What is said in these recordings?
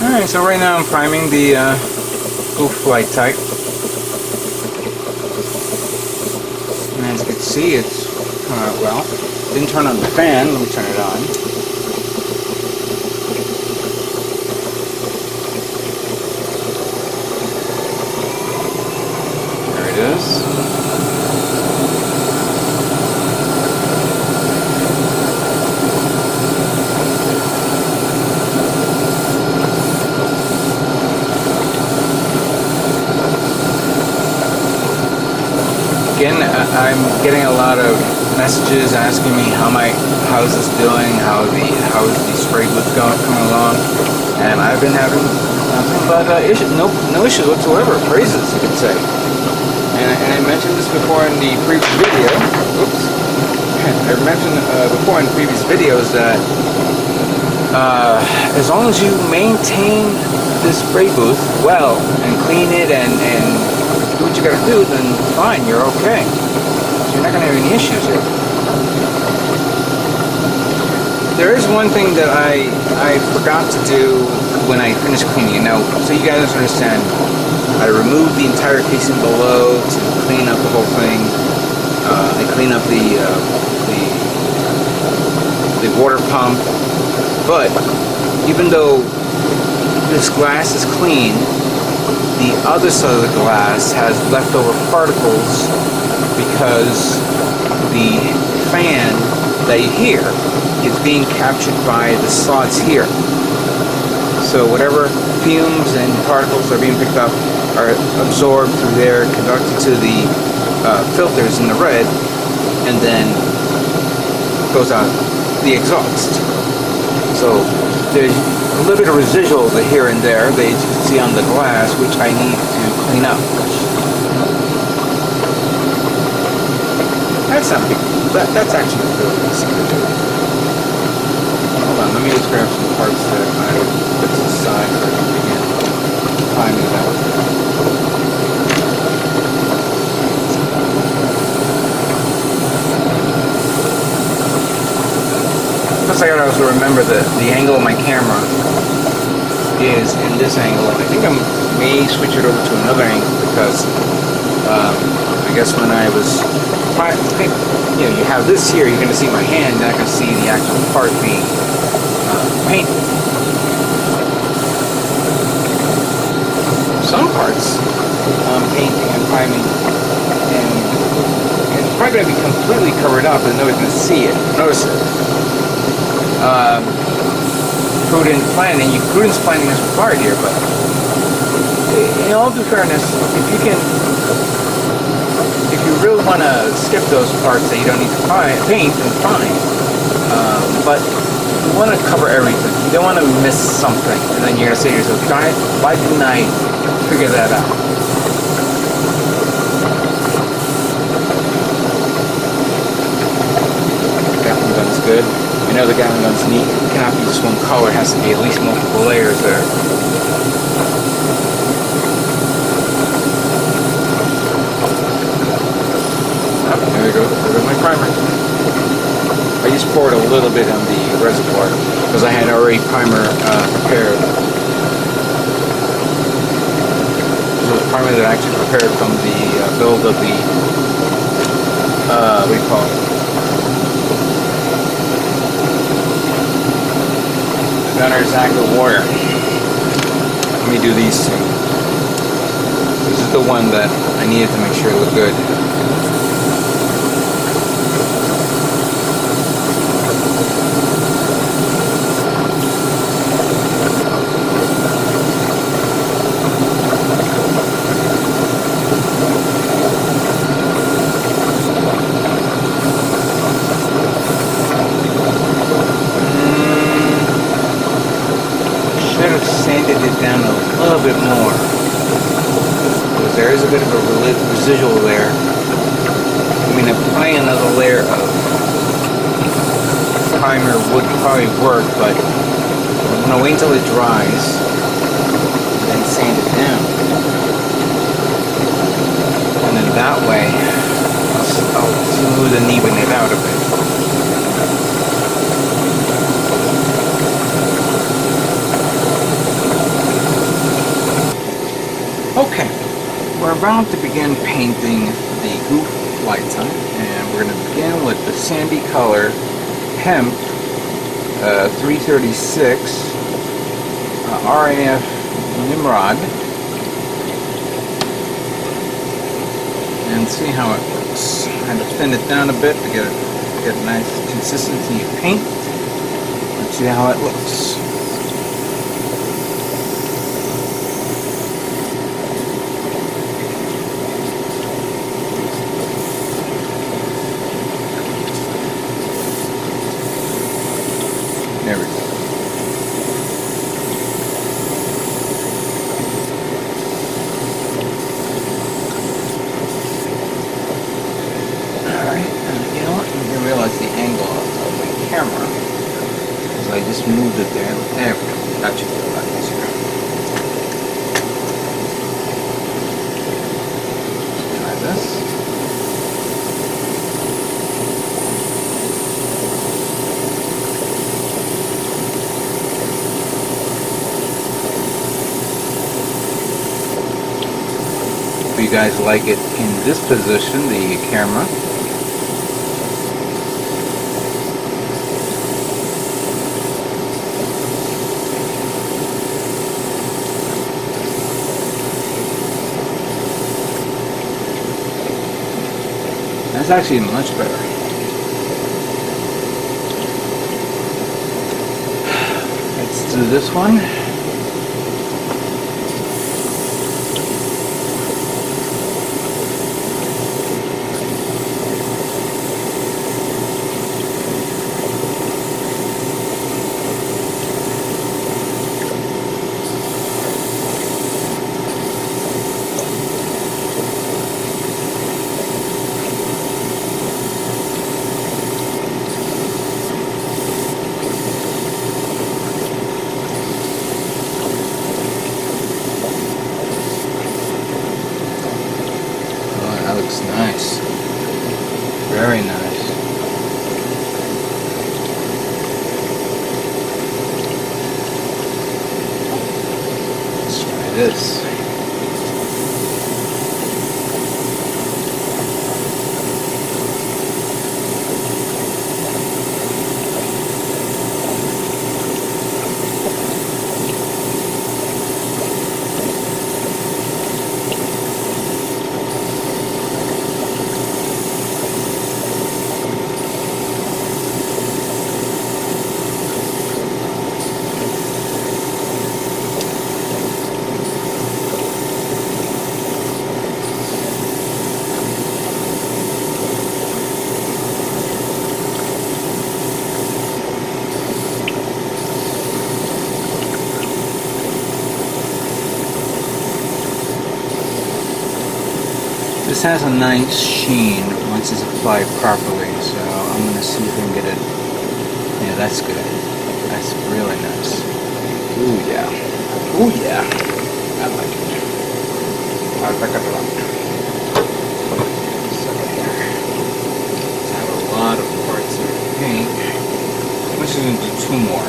Alright, so right now I'm priming the Gouf Flight Type. And as you can see, it's coming out well. Didn't turn on the fan, let me turn it on. There it is. Again, I'm getting a lot of messages asking me how's this doing, how is the spray booth coming along, and I've been having nothing but no issues whatsoever, praises you could say. And I mentioned this before in the previous video. Oops. I mentioned before in previous videos that as long as you maintain this spray booth well and clean it and do what you gotta do, then fine, you're okay. So you're not gonna have any issues here. There is one thing that I forgot to do when I finished cleaning. Now, so you guys understand, I removed the entire casing below to clean up the whole thing. I clean up the water pump. But even though this glass is clean, the other side of the glass has leftover particles because the fan that you hear is being captured by the slots here. So whatever fumes and particles are being picked up are absorbed through there, conducted to the filters in the red, and then goes out the exhaust. So there's a little bit of residual here and there that you can see on the glass, which I need to clean up. That's not big. That's actually really easy to do. Hold on, let me just grab some parts that I put to the side so I can begin priming it out. Plus I gotta also remember that the angle of my camera is in this angle. I think I may switch it over to another angle because I guess when I was, you have this here, you're gonna see my hand, and I can see the actual part being painted. Some parts painting and priming, and it's probably gonna be completely covered up and nobody's gonna see it, notice it. Prudence planning is required here, but in all due fairness, if you really want to skip those parts that you don't need to paint, then fine. But you want to cover everything. You don't want to miss something, and then you're gonna say to yourself, "Darn it, why didn't I figure that out?" Gatling gun's good. I know the Gatling gun's neat. It cannot be just one color. It has to be at least multiple layers there. Oh, there we go. There goes my primer. I just poured a little bit on the reservoir because I had already primer prepared. This was a primer that I actually prepared from the build of the what do you call it? Gunner's Active Warrior. Let me do these two. This is the one that I needed to make sure it looked good. Sanded it down a little bit more because there is a bit of a residual there. I mean, applying another layer of primer would probably work, but I'm going to wait until it dries and then sand it down, and then that way I'll smooth and even it out a bit. about to begin painting the Gouf Flight Type, and we're going to begin with the sandy color hemp 336 RAF Nimrod, and see how it looks. Kind of thin it down a bit to get a nice consistency of paint. Let's see how it looks. There we go. Alright, and you know what? I didn't realize the angle of my camera. So I just moved it there. There we go. That should be a lot easier. Try this. If you guys like it in this position, the camera. That's actually much better. Let's do this one. That looks nice. Very nice. Let's try this. This has a nice sheen once it's applied properly, so I'm going to see if I can get it. Yeah, that's good. That's really nice. Ooh, yeah. Ooh, yeah. I like it. I like it a lot. So here. Let's have a lot of parts here to paint. I'm just going to do two more.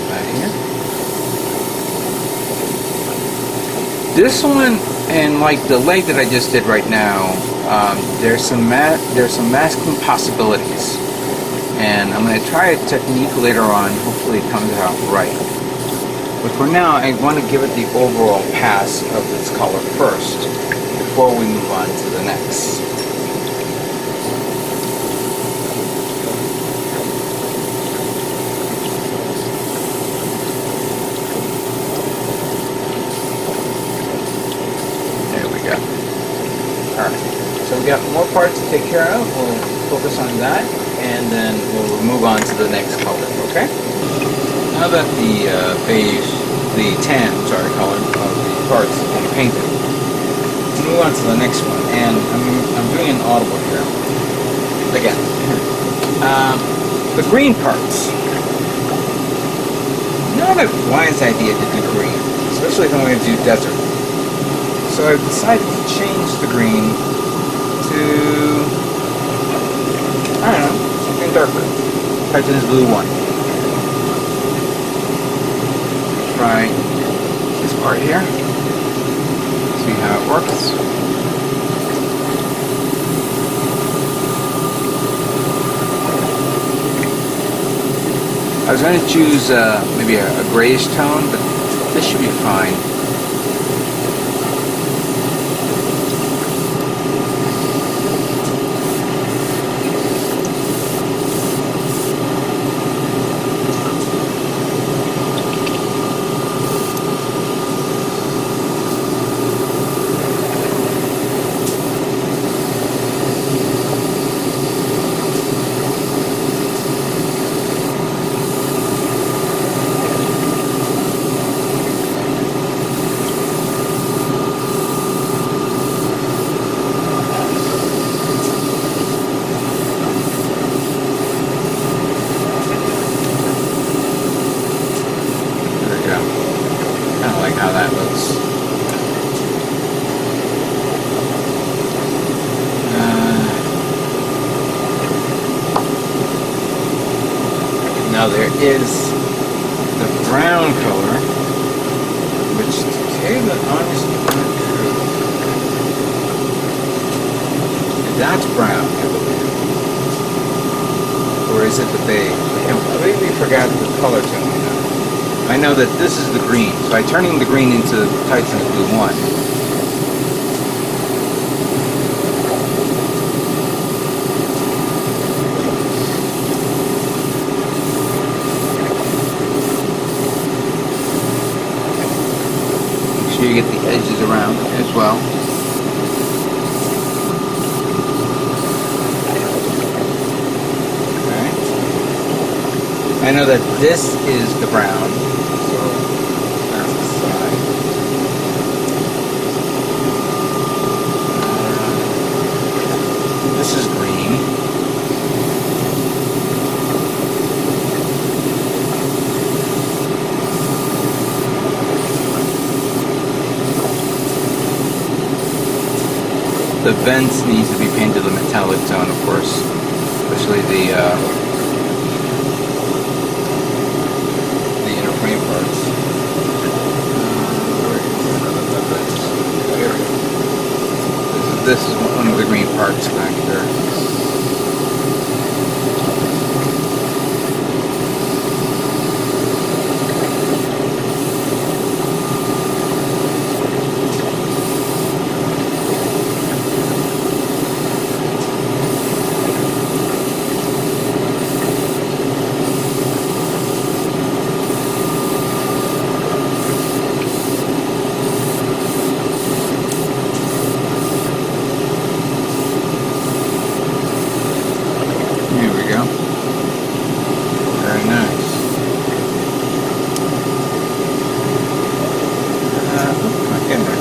Right here. This one, and like the leg that I just did right now, there's some masking possibilities, and I'm going to try a technique later on. Hopefully it comes out right. But for now, I want to give it the overall pass of this color first before we move on to the next. So we got more parts to take care of. We'll focus on that, and then we'll move on to the next color, okay? Now that the tan color of the parts has been painted, we'll move on to the next one, and I'm doing an audible here. Again, the green parts. Not a wise idea to do green, especially if I'm going to do desert. So I've decided to change the green to, I don't know, something darker. Titan's Blue 1. Try this apart here. See how it works. I was going to choose maybe a grayish tone, but this should be fine. How that looks. Now there is the brown color, which to tell you the honest truth, that's brown, I believe. Or is it the beige? I completely forgot the color tone on that. I know that this is the green, so by turning the green into Titanic Blue 1. Make sure you get the edges around as well. Okay. I know that this is the brown. This is green. The vents need to be painted a metallic tone, of course, especially the inner frame parts. This is one of the green parts back there. Very nice. My camera.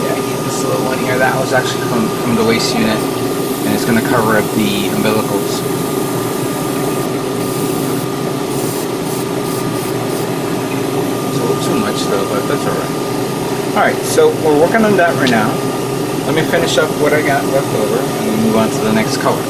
Yeah, I need this little one here. That was actually from the waist unit, and it's going to cover up the umbilicals. Too much though, but that's alright. Alright, so we're working on that right now. Let me finish up what I got left over and we'll move on to the next color.